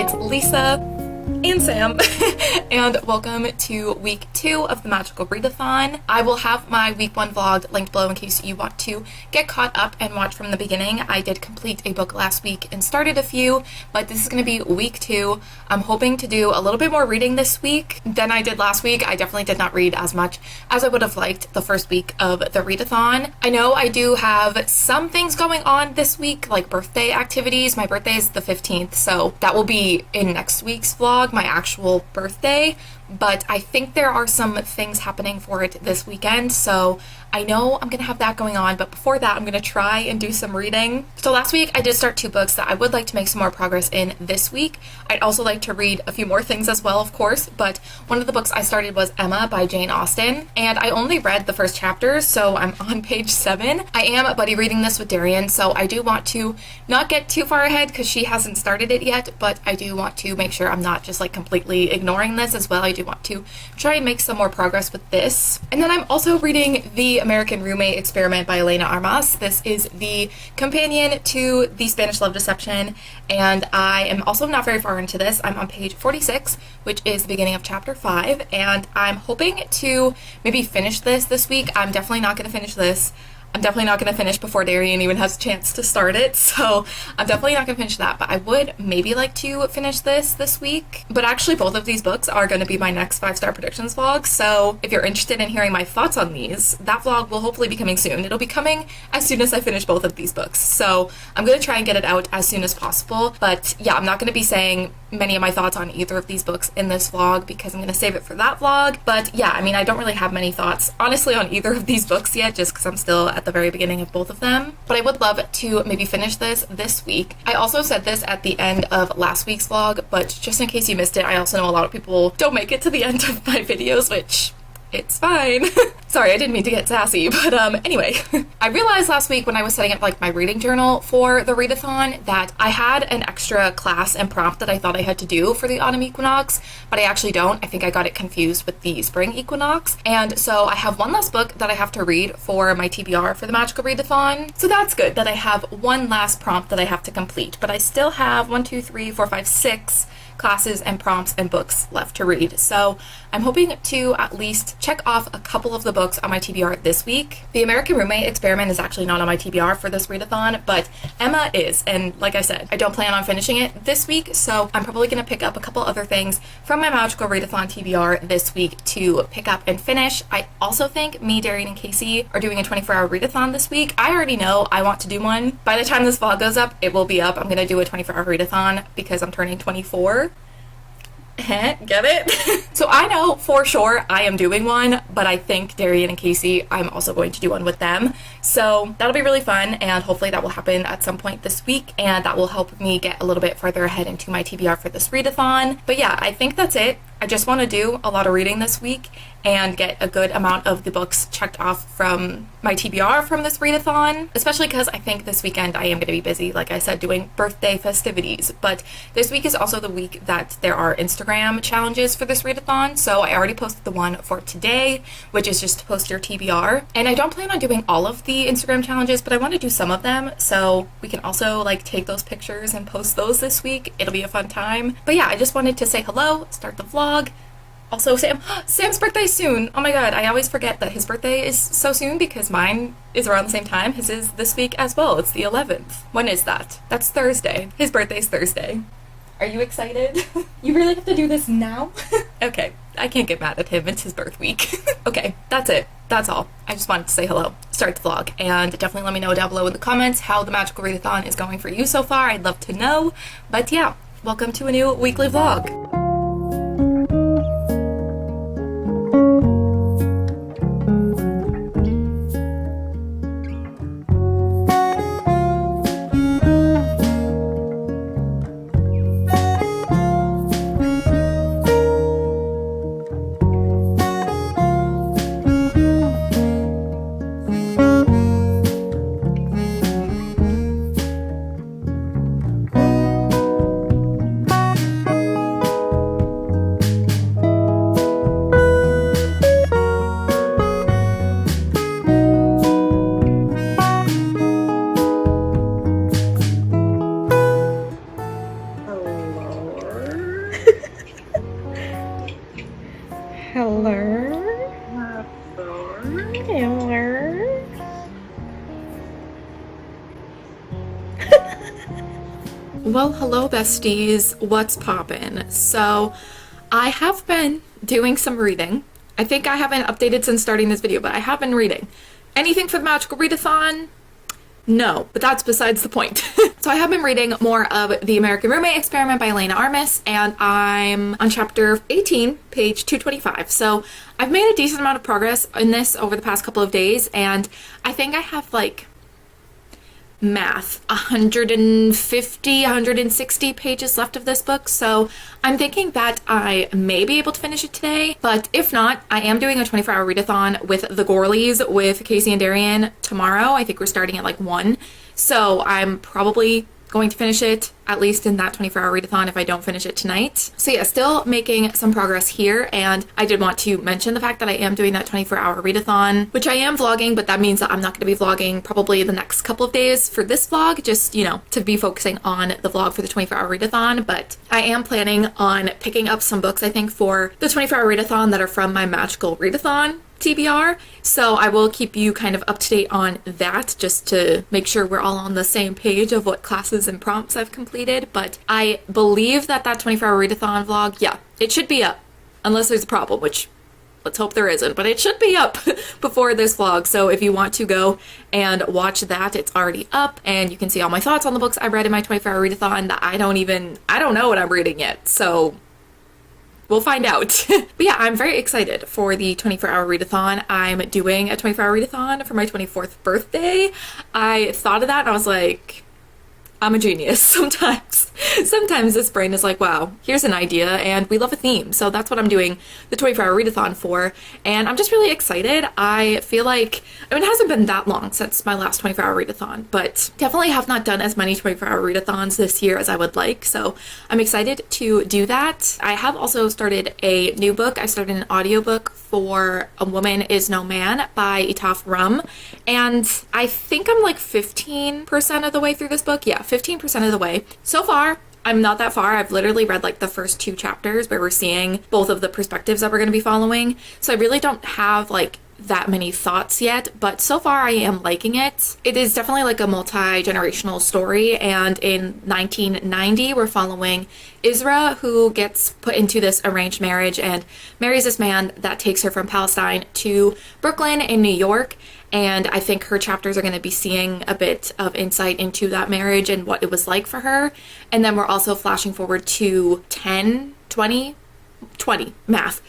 it's Lisa and Sam, and welcome to week 2 of the Magical Readathon. I will have my week 1 vlog linked below in case you want to get caught up and watch from the beginning. I did complete a book last week and started a few, but this is going to be week 2. I'm hoping to do a little bit more reading this week than I did last week. I definitely did not read as much as I would have liked the first week of the Readathon. I know I do have some things going on this week, like birthday activities. My birthday is the 15th, so that will be in next week's vlog, my actual birthday, but I think there are some things happening for it this weekend, so I know I'm gonna have that going on, but before that I'm gonna try and do some reading. So last week I did start 2 books that I would like to make some more progress in this week. I'd also like to read a few more things as well, of course, but one of the books I started was Emma by Jane Austen, and I only read the first chapters, so I'm on page 7. I am buddy reading this with Darian, so I do want to not get too far ahead because she hasn't started it yet, but I do want to make sure I'm not just like completely ignoring this as well. I do want to try and make some more progress with this. And then I'm also reading The American Roommate Experiment by Elena Armas. This is the companion to The Spanish Love Deception, and I am also not very far into this. I'm on page 46, which is the beginning of chapter 5, and I'm hoping to maybe finish this week. I'm definitely not going to finish this. I'm definitely not going to finish before Darian even has a chance to start it, so I'm definitely not going to finish that, but I would maybe like to finish this week. But actually both of these books are going to be my next 5-star predictions vlog, so if you're interested in hearing my thoughts on these, that vlog will hopefully be coming soon. It'll be coming as soon as I finish both of these books, so I'm going to try and get it out as soon as possible. But yeah, I'm not going to be saying many of my thoughts on either of these books in this vlog because I'm going to save it for that vlog. But yeah, I mean, I don't really have many thoughts honestly on either of these books yet, just because I'm still at the very beginning of both of them, but I would love to maybe finish this week. I also said this at the end of last week's vlog, but just in case you missed it, I also know a lot of people don't make it to the end of my videos, which it's fine. Sorry, I didn't mean to get sassy, but anyway. I realized last week when I was setting up like my reading journal for the readathon that I had an extra class and prompt that I thought I had to do for the autumn equinox, but I actually don't. I think I got it confused with the spring equinox, and so I have one last book that I have to read for my TBR for the magical readathon. So that's good that I have one last prompt that I have to complete, but I still have 6 classes and prompts and books left to read. So I'm hoping to at least check off a couple of the books on my TBR this week. The American Roommate Experiment is actually not on my TBR for this readathon, but Emma is, and like I said, I don't plan on finishing it this week, so I'm probably going to pick up a couple other things from my magical readathon TBR this week to pick up and finish. I also think me, Darian, and Casey are doing a 24-hour readathon this week. I already know I want to do one. By the time this vlog goes up, it will be up. I'm going to do a 24-hour readathon because I'm turning 24. Get it? So I know for sure I am doing one, but I think Darian and Casey, I'm also going to do one with them. So that'll be really fun, and hopefully that will happen at some point this week, and that will help me get a little bit further ahead into my TBR for this readathon. But yeah, I think that's it. I just want to do a lot of reading this week and get a good amount of the books checked off from my TBR from this readathon, especially because I think this weekend I am going to be busy, like I said, doing birthday festivities. But this week is also the week that there are Instagram challenges for this readathon, so I already posted the one for today, which is just to post your TBR. And I don't plan on doing all of the Instagram challenges, but I want to do some of them, so we can also like take those pictures and post those this week. It'll be a fun time. But yeah, I just wanted to say hello, start the vlog. Also, Sam's birthday soon. Oh my god, I always forget that his birthday is so soon because mine is around the same time. His is this week as well. It's the 11th. When is that? That's Thursday. His birthday's Thursday. Are you excited? You really have to do this now? Okay, I can't get mad at him. It's his birth week. Okay, that's it. That's all. I just wanted to say hello, start the vlog, and definitely let me know down below in the comments how the magical readathon is going for you so far. I'd love to know. But yeah, welcome to a new weekly vlog. Well, hello besties, what's poppin'? So, I have been doing some reading. I think I haven't updated since starting this video, but I have been reading. Anything for the Magical Readathon? No, but that's besides the point. So I have been reading more of The American Roommate Experiment by Elena Armis, and I'm on chapter 18, page 225. So I've made a decent amount of progress in this over the past couple of days, and I think I have like 150, 160 pages left of this book, so I'm thinking that I may be able to finish it today, but if not, I am doing a 24-hour readathon with the Gorleys with Casey and Darian tomorrow. I think we're starting at like 1, so I'm probably going to finish it at least in that 24-hour readathon if I don't finish it tonight. So yeah, still making some progress here, and I did want to mention the fact that I am doing that 24-hour readathon, which I am vlogging, but that means that I'm not going to be vlogging probably the next couple of days for this vlog, just, you know, to be focusing on the vlog for the 24-hour readathon. But I am planning on picking up some books, I think, for the 24-hour readathon that are from my Magical Readathon TBR, so I will keep you kind of up to date on that just to make sure we're all on the same page of what classes and prompts I've completed. But I believe that 24-hour readathon vlog, yeah, it should be up, unless there's a problem, which let's hope there isn't, but it should be up before this vlog. So if you want to go and watch that, it's already up, and you can see all my thoughts on the books I read in my 24-hour readathon that I don't know what I'm reading yet, so we'll find out. But yeah, I'm very excited for the 24-hour readathon. I'm doing a 24-hour readathon for my 24th birthday. I thought of that and I was like, I'm a genius. Sometimes this brain is like, wow, here's an idea, and we love a theme. So that's what I'm doing the 24-hour readathon for, and I'm just really excited. I feel like, I mean, it hasn't been that long since my last 24-hour readathon, but definitely have not done as many 24-hour readathons this year as I would like, so I'm excited to do that. I have also started a new book. I started an audiobook for A Woman Is No Man by Itaf Rum, and I think I'm like 15% of the way through this book. Yeah, 15% of the way. So far, I'm not that far. I've literally read like the first 2 chapters where we're seeing both of the perspectives that we're going to be following. So I really don't have like that many thoughts yet, but so far I am liking it. It is definitely like a multi-generational story, and in 1990 we're following Isra, who gets put into this arranged marriage and marries this man that takes her from Palestine to Brooklyn in New York. And I think her chapters are going to be seeing a bit of insight into that marriage and what it was like for her. And then we're also flashing forward to 20 math.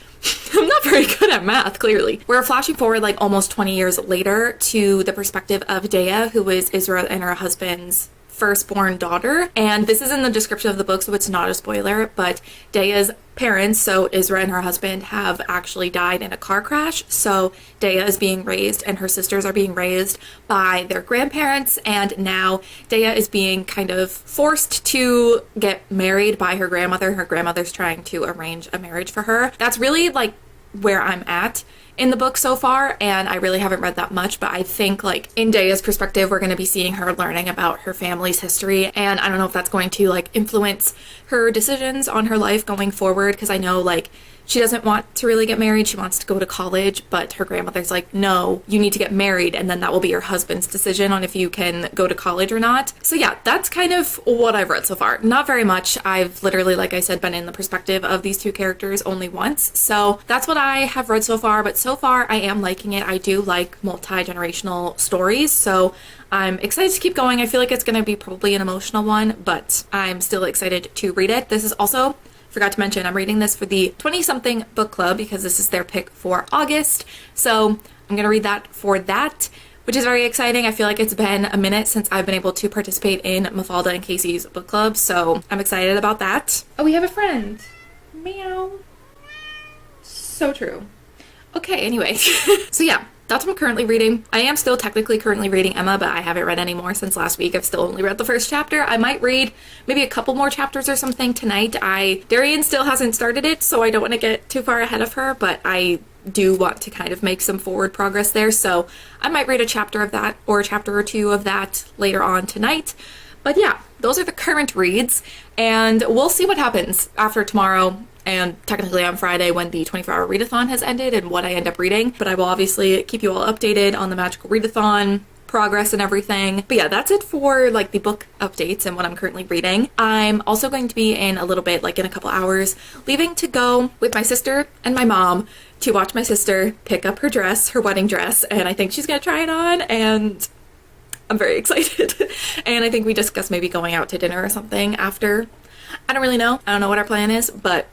I'm not very good at math, clearly. We're flashing forward like almost 20 years later to the perspective of Dea, who is Isra and her husband's firstborn daughter. And this is in the description of the book, so it's not a spoiler, but Dea's parents, so Isra and her husband, have actually died in a car crash. So Dea is being raised and her sisters are being raised by their grandparents, and now Dea is being kind of forced to get married by her grandmother. Her grandmother's trying to arrange a marriage for her. That's really like where I'm at in the book so far, and I really haven't read that much, but I think like in Dea's perspective we're going to be seeing her learning about her family's history, and I don't know if that's going to like influence her decisions on her life going forward, because I know like she doesn't want to really get married. She wants to go to college, but her grandmother's like, no, you need to get married, and then that will be your husband's decision on if you can go to college or not. So yeah, that's kind of what I've read so far. Not very much. I've literally, like I said, been in the perspective of these 2 characters only once. So that's what I have read so far, but so far I am liking it. I do like multi-generational stories, so I'm excited to keep going. I feel like it's going to be probably an emotional one, but I'm still excited to read it. This is also, forgot to mention, I'm reading this for the 20-something book club because this is their pick for August. So I'm going to read that for that, which is very exciting. I feel like it's been a minute since I've been able to participate in Mafalda and Casey's book club, so I'm excited about that. Oh, we have a friend. Meow. So true. Okay, anyway. So yeah, that's what I'm currently reading. I am still technically currently reading Emma, but I haven't read any more since last week. I've still only read the first chapter. I might read maybe a couple more chapters or something tonight. Darian still hasn't started it, so I don't want to get too far ahead of her, but I do want to kind of make some forward progress there, so I might read a chapter of that or a chapter or 2 of that later on tonight. But yeah, those are the current reads, and we'll see what happens after tomorrow and technically on Friday when the 24-hour readathon has ended and what I end up reading. But I will obviously keep you all updated on the Magical Readathon progress and everything. But yeah, that's it for like the book updates and what I'm currently reading. I'm also going to be in a little bit, like in a couple hours, leaving to go with my sister and my mom to watch my sister pick up her dress, her wedding dress, and I think she's gonna try it on, and I'm very excited. And I think we discussed maybe going out to dinner or something after. I don't really know. I don't know what our plan is, but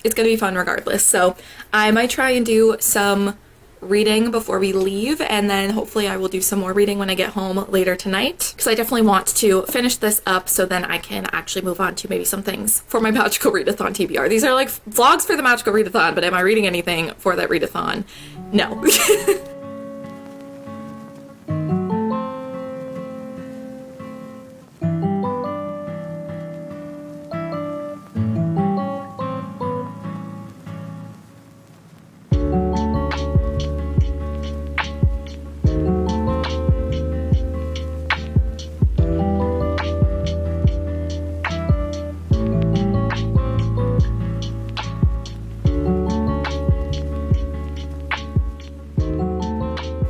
it's gonna be fun regardless. So I might try and do some reading before we leave, and then hopefully I will do some more reading when I get home later tonight, because I definitely want to finish this up so then I can actually move on to maybe some things for my Magical Readathon TBR. These are like vlogs for the Magical Readathon, but am I reading anything for that readathon? No.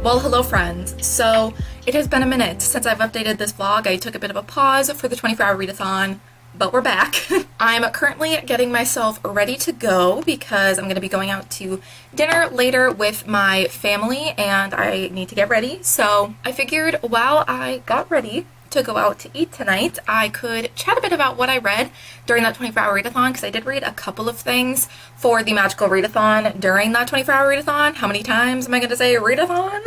Well, hello friends. So it has been a minute since I've updated this vlog. I took a bit of a pause for the 24-hour readathon, but we're back. I'm currently getting myself ready to go because I'm going to be going out to dinner later with my family and I need to get ready. So I figured while I got ready to go out to eat tonight, I could chat a bit about what I read during that 24-hour readathon, because I did read a couple of things for the magical readathon during that 24-hour readathon. How many times am I going to say readathon?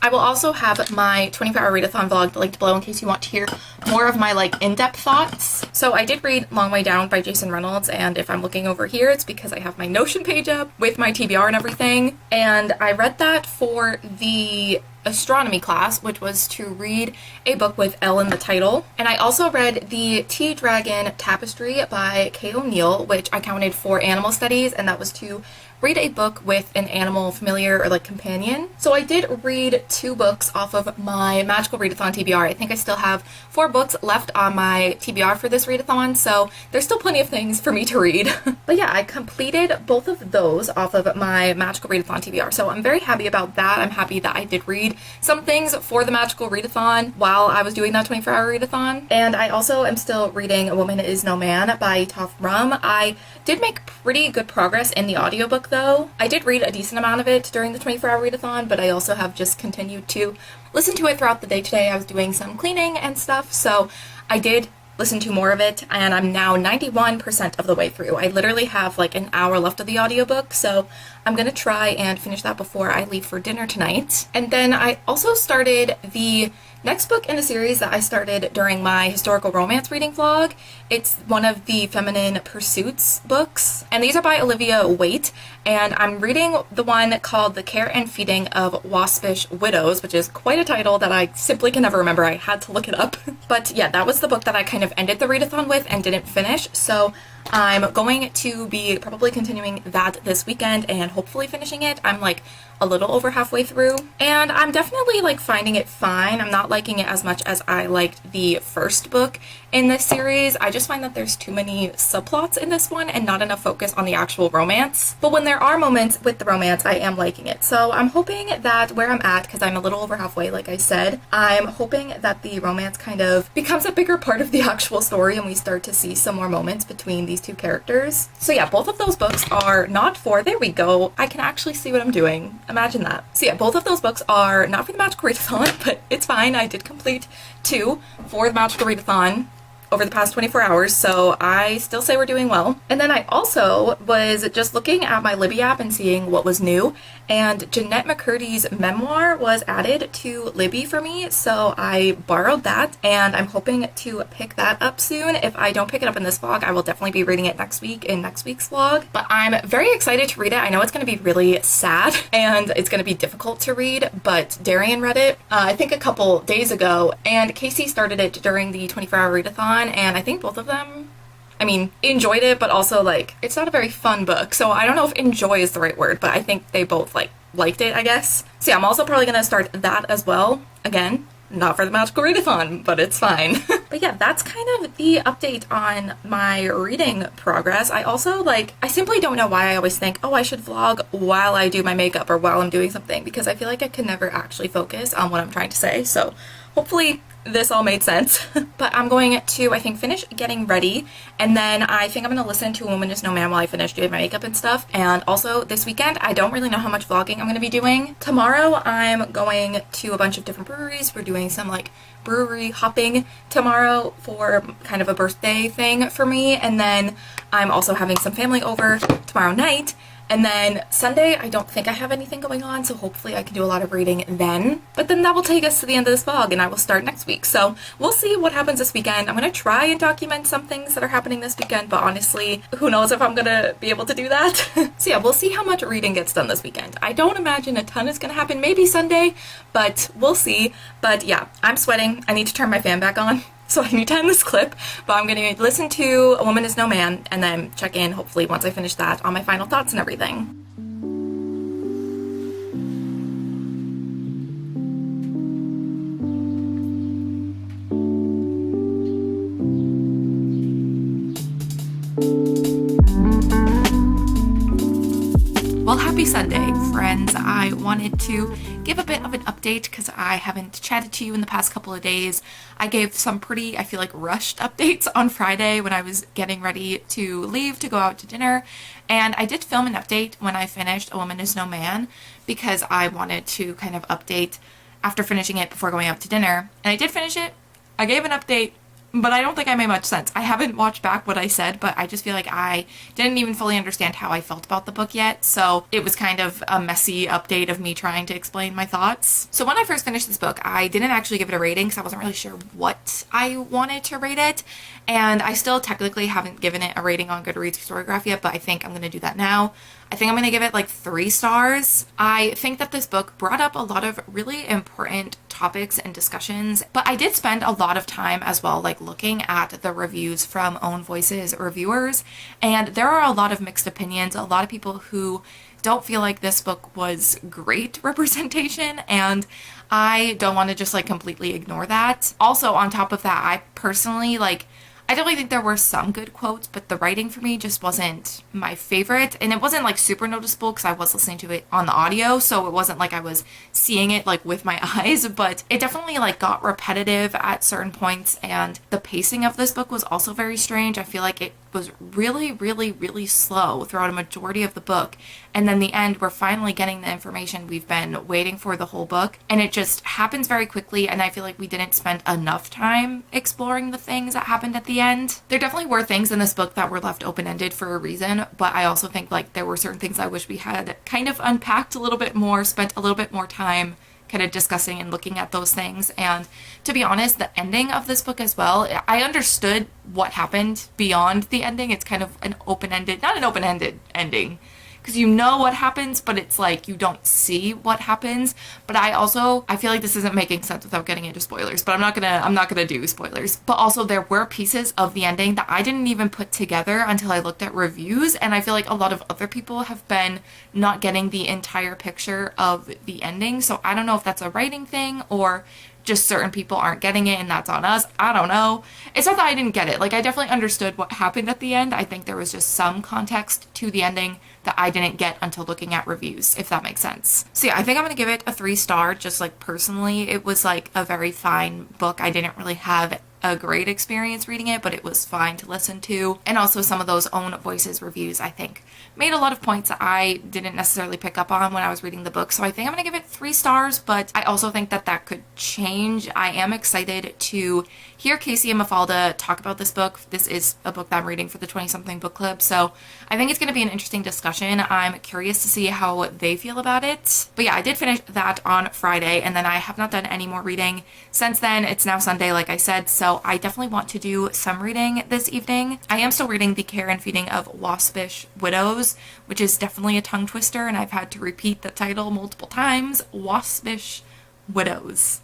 I will also have my 24-hour readathon vlog linked below in case you want to hear more of my like in-depth thoughts. So I did read Long Way Down by Jason Reynolds, and if I'm looking over here, it's because I have my Notion page up with my TBR and everything, and I read that for the astronomy class, which was to read a book with L in the title. And I also read the Tea Dragon Tapestry by Kay O'Neill, which I counted for animal studies, and that was to read a book with an animal familiar or like companion. So I did read 2 books off of my Magical Readathon TBR. I think I still have 4 books left on my TBR for this readathon, so there's still plenty of things for me to read. But yeah, I completed both of those off of my Magical Readathon TBR, so I'm very happy about that. I'm happy that I did read some things for the Magical Readathon while I was doing that 24-hour readathon. And I also am still reading A Woman Is No Man by Toph Rum. I did make pretty good progress in the audiobook though. I did read a decent amount of it during the 24-hour readathon, but I also have just continued to listen to it throughout the day today. I was doing some cleaning and stuff, so I did listen to more of it, and I'm now 91% of the way through. I literally have like an hour left of the audiobook, so I'm gonna try and finish that before I leave for dinner tonight. And then I also started the next book in the series that I started during my historical romance reading vlog. It's one of the Feminine Pursuits books, and these are by Olivia Waite, and I'm reading the one called The Care and Feeding of Waspish Widows, which is quite a title that I simply can never remember. I had to look it up. But yeah, that was the book that I kind of ended the readathon with and didn't finish, so I'm going to be probably continuing that this weekend and hopefully finishing it. I'm like a little over halfway through, and I'm definitely like finding it fine. I'm not liking it as much as I liked the first book in this series. I just find that there's too many subplots in this one and not enough focus on the actual romance. But when there are moments with the romance, I am liking it. So I'm hoping that where I'm at, because I'm a little over halfway, like I said, I'm hoping that the romance kind of becomes a bigger part of the actual story and we start to see some more moments between these 2 characters. So yeah, both of those books are not for, there we go, I can actually see what I'm doing. Imagine that. So yeah, both of those books are not for the Magical Readathon, but it's fine. I did complete 2 for the Magical Readathon over the past 24 hours, so I still say we're doing well. And then I also was just looking at my Libby app and seeing what was new, and Jeanette McCurdy's memoir was added to Libby for me, so I borrowed that, and I'm hoping to pick that up soon. If I don't pick it up in this vlog, I will definitely be reading it next week in next week's vlog. But I'm very excited to read it. I know it's going to be really sad, and it's going to be difficult to read, but Darian read it, I think a couple days ago, and Casey started it during the 24-hour readathon, and I think both of them, I mean, enjoyed it, but also like it's not a very fun book, so I don't know if enjoy is the right word, but I think they both like liked it, I guess. So yeah, I'm also probably gonna start that as well again Not for the magical readathon, but it's fine. But yeah, that's kind of the update on my reading progress. I also I simply don't know why I always think, oh, I should vlog while I do my makeup or while I'm doing something, because I feel like I can never actually focus on what I'm trying to say. So hopefully this all made sense. But I'm going to, I think, finish getting ready, and then I think I'm going to listen to A Woman Is No Man while I finish doing my makeup and stuff. And also this weekend, I don't really know how much vlogging I'm going to be doing. Tomorrow I'm going to a bunch of different breweries. We're doing some brewery hopping tomorrow for kind of a birthday thing for me, and then I'm also having some family over tomorrow night. And then Sunday, I don't think I have anything going on, so hopefully I can do a lot of reading then. But then that will take us to the end of this vlog, and I will start next week. So we'll see what happens this weekend. I'm going to try and document some things that are happening this weekend, but honestly, who knows if I'm going to be able to do that. So yeah, we'll see how much reading gets done this weekend. I don't imagine a ton is going to happen, maybe Sunday, but we'll see. But yeah, I'm sweating. I need to turn my fan back on. So I need to end this clip, but I'm going to listen to A Woman Is No Man and then check in, hopefully, once I finish that, on my final thoughts and everything. Well, happy Sunday, friends. I wanted to give a bit of an update because I haven't chatted to you in the past couple of days. I gave some pretty, I feel like, rushed updates on Friday when I was getting ready to leave to go out to dinner. And I did film an update when I finished A Woman Is No Man because I wanted to kind of update after finishing it before going out to dinner. And I did finish it. I gave an update, but I don't think I made much sense. I haven't watched back what I said, but I just feel like I didn't even fully understand how I felt about the book yet. So it was kind of a messy update of me trying to explain my thoughts. So when I first finished this book, I didn't actually give it a rating because I wasn't really sure what I wanted to rate it. And I still technically haven't given it a rating on Goodreads or Storygraph yet, but I think I'm going to do that now. I think I'm going to give it 3 stars. I think that this book brought up a lot of really important topics and discussions, but I did spend a lot of time as well looking at the reviews from Own Voices reviewers, and there are a lot of mixed opinions, a lot of people who don't feel like this book was great representation, and I don't want to just completely ignore that. Also, on top of that, I personally I definitely think there were some good quotes, but the writing for me just wasn't my favorite. And it wasn't super noticeable because I was listening to it on the audio, so it wasn't I was seeing it with my eyes, but it definitely got repetitive at certain points. And the pacing of this book was also very strange. I feel like it was really, really, really slow throughout a majority of the book. And then the end, we're finally getting the information we've been waiting for the whole book. And it just happens very quickly. And I feel like we didn't spend enough time exploring the things that happened at the end. There definitely were things in this book that were left open-ended for a reason. But I also think there were certain things I wish we had kind of unpacked a little bit more, spent a little bit more time kind of discussing and looking at those things. And to be honest, the ending of this book as well, I understood what happened beyond the ending. It's kind of an open-ended, not an open-ended ending, because you know what happens, but it's you don't see what happens. But I feel like this isn't making sense without getting into spoilers, but I'm not gonna do spoilers. But also there were pieces of the ending that I didn't even put together until I looked at reviews, and I feel like a lot of other people have been not getting the entire picture of the ending. So I don't know if that's a writing thing or just certain people aren't getting it and that's on us. I don't know. It's not that I didn't get it. I definitely understood what happened at the end. I think there was just some context to the ending that I didn't get until looking at reviews, if that makes sense. So yeah, I think I'm gonna give it a 3 star, just personally. It was a very fine book. I didn't really have a great experience reading it, but it was fine to listen to. And also some of those Own Voices reviews, I think, made a lot of points that I didn't necessarily pick up on when I was reading the book. So I think I'm gonna give it 3 stars, but I also think that that could change. I am excited to hear Casey and Mafalda talk about this book. This is a book that I'm reading for the 20-something book club, so I think it's going to be an interesting discussion. I'm curious to see how they feel about it. But yeah, I did finish that on Friday, and then I have not done any more reading since then. It's now Sunday, like I said, so I definitely want to do some reading this evening. I am still reading The Care and Feeding of Waspish Widows, which is definitely a tongue twister, and I've had to repeat the title multiple times. Waspish Widows.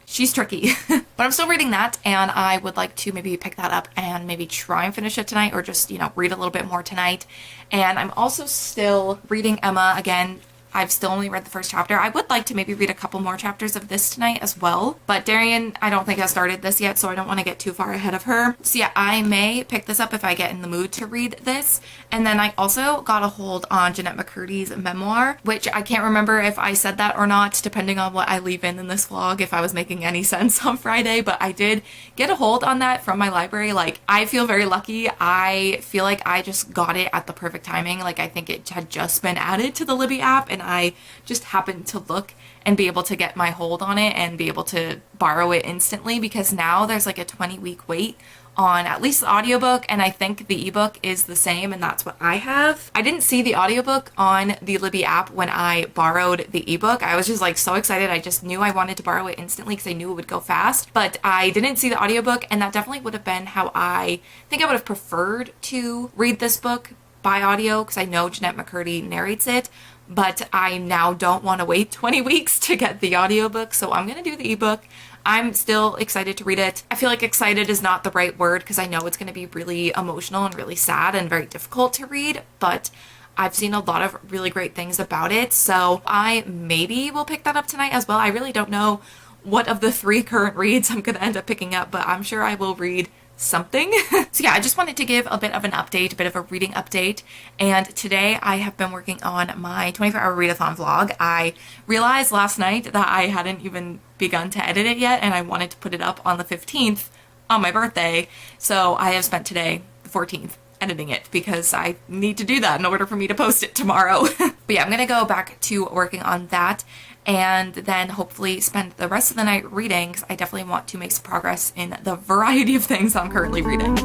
She's tricky. But I'm still reading that, and I would like to maybe pick that up and maybe try and finish it tonight, or just, read a little bit more tonight. And I'm also still reading Emma again. I've still only read the first chapter. I would like to maybe read a couple more chapters of this tonight as well, but Darian, I don't think has started this yet, so I don't want to get too far ahead of her. So yeah, I may pick this up if I get in the mood to read this. And then I also got a hold on Jeanette McCurdy's memoir, which I can't remember if I said that or not, depending on what I leave in this vlog, if I was making any sense on Friday, but I did get a hold on that from my library. Like, I feel very lucky. I feel like I just got it at the perfect timing. Like, I think it had just been added to the Libby app, and I just happened to look and be able to get my hold on it and be able to borrow it instantly, because now there's like a 20-week wait on at least the audiobook, and I think the ebook is the same, and that's what I have. I didn't see the audiobook on the Libby app when I borrowed the ebook. I was just like so excited. I just knew I wanted to borrow it instantly because I knew it would go fast, but I didn't see the audiobook, and that definitely would have been how I think I would have preferred to read this book by audio, because I know Jeanette McCurdy narrates it, but I now don't want to wait 20 weeks to get the audiobook, so I'm gonna do the ebook. I'm still excited to read it. I feel like excited is not the right word, because I know it's going to be really emotional and really sad and very difficult to read, but I've seen a lot of really great things about it, so I maybe will pick that up tonight as well. I really don't know what of the 3 current reads I'm going to end up picking up, but I'm sure I will read something. So yeah, I just wanted to give a bit of an update, a bit of a reading update, and today I have been working on my 24-hour readathon vlog. I realized last night that I hadn't even begun to edit it yet, and I wanted to put it up on the 15th on my birthday, so I have spent today, the 14th, editing it, because I need to do that in order for me to post it tomorrow. But yeah, I'm gonna go back to working on that, and then hopefully spend the rest of the night reading, because I definitely want to make some progress in the variety of things I'm currently reading.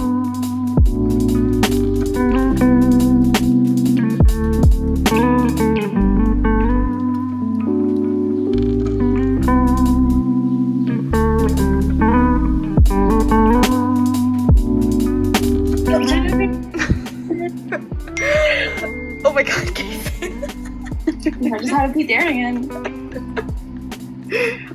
Oh my god, I just had to be Darian.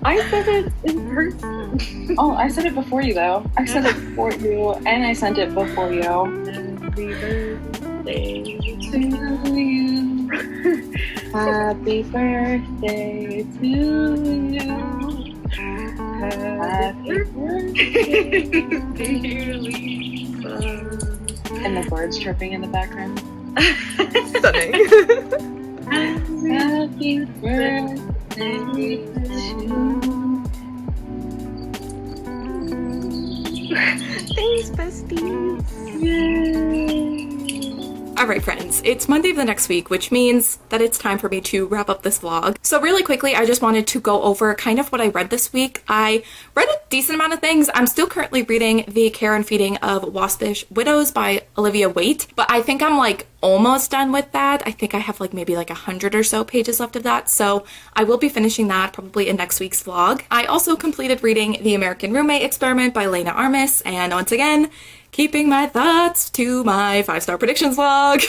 I said it in person. Oh, I said it before you though. I said it before you, and I sent it before you. Happy birthday to you. Happy birthday to you. Happy birthday, dear Lisa. And the birds chirping in the background. Stunning. Happy birthday to you. Thanks, besties. Yay. Alright friends, it's Monday of the next week, which means that it's time for me to wrap up this vlog. So really quickly, I just wanted to go over kind of what I read this week. I read a decent amount of things. I'm still currently reading The Care and Feeding of Waspish Widows by Olivia Waite, but I think I'm like almost done with that. I think I have like maybe like 100 or so pages left of that, so I will be finishing that probably in next week's vlog. I also completed reading The American Roommate Experiment by Lena Armis, and once again, keeping my thoughts to my 5-star predictions vlog.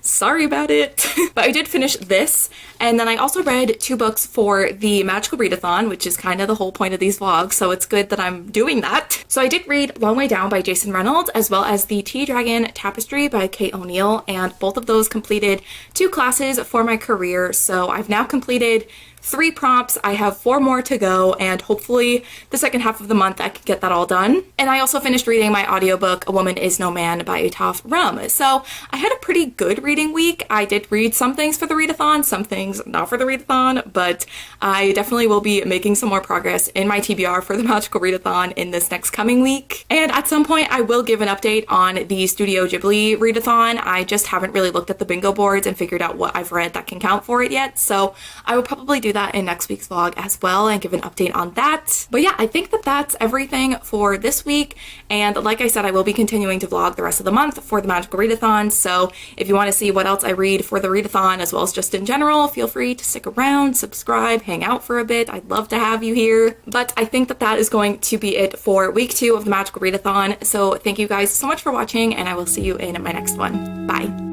Sorry about it. But I did finish this, and then I also read 2 books for the Magical Readathon, which is kind of the whole point of these vlogs, so it's good that I'm doing that. So I did read Long Way Down by Jason Reynolds, as well as The Tea Dragon Tapestry by Kate O'Neill, and both of those completed 2 classes for my career, so I've now completed 3 prompts. I have 4 more to go, and hopefully the second half of the month I can get that all done. And I also finished reading my audiobook, A Woman Is No Man by Utaf Rum. So I had a pretty good reading week. I did read some things for the readathon, some things not for the readathon, but I definitely will be making some more progress in my TBR for the Magical Readathon in this next coming week. And at some point I will give an update on the Studio Ghibli readathon. I just haven't really looked at the bingo boards and figured out what I've read that can count for it yet, so I will probably do that in next week's vlog as well and give an update on that. But yeah, I think that that's everything for this week, and like I said, I will be continuing to vlog the rest of the month for the Magical Readathon, so if you want to see what else I read for the readathon as well as just in general, feel free to stick around, subscribe, hang out for a bit. I'd love to have you here. But I think that that is going to be it for week 2 of the Magical Readathon, so thank you guys so much for watching, and I will see you in my next one. Bye!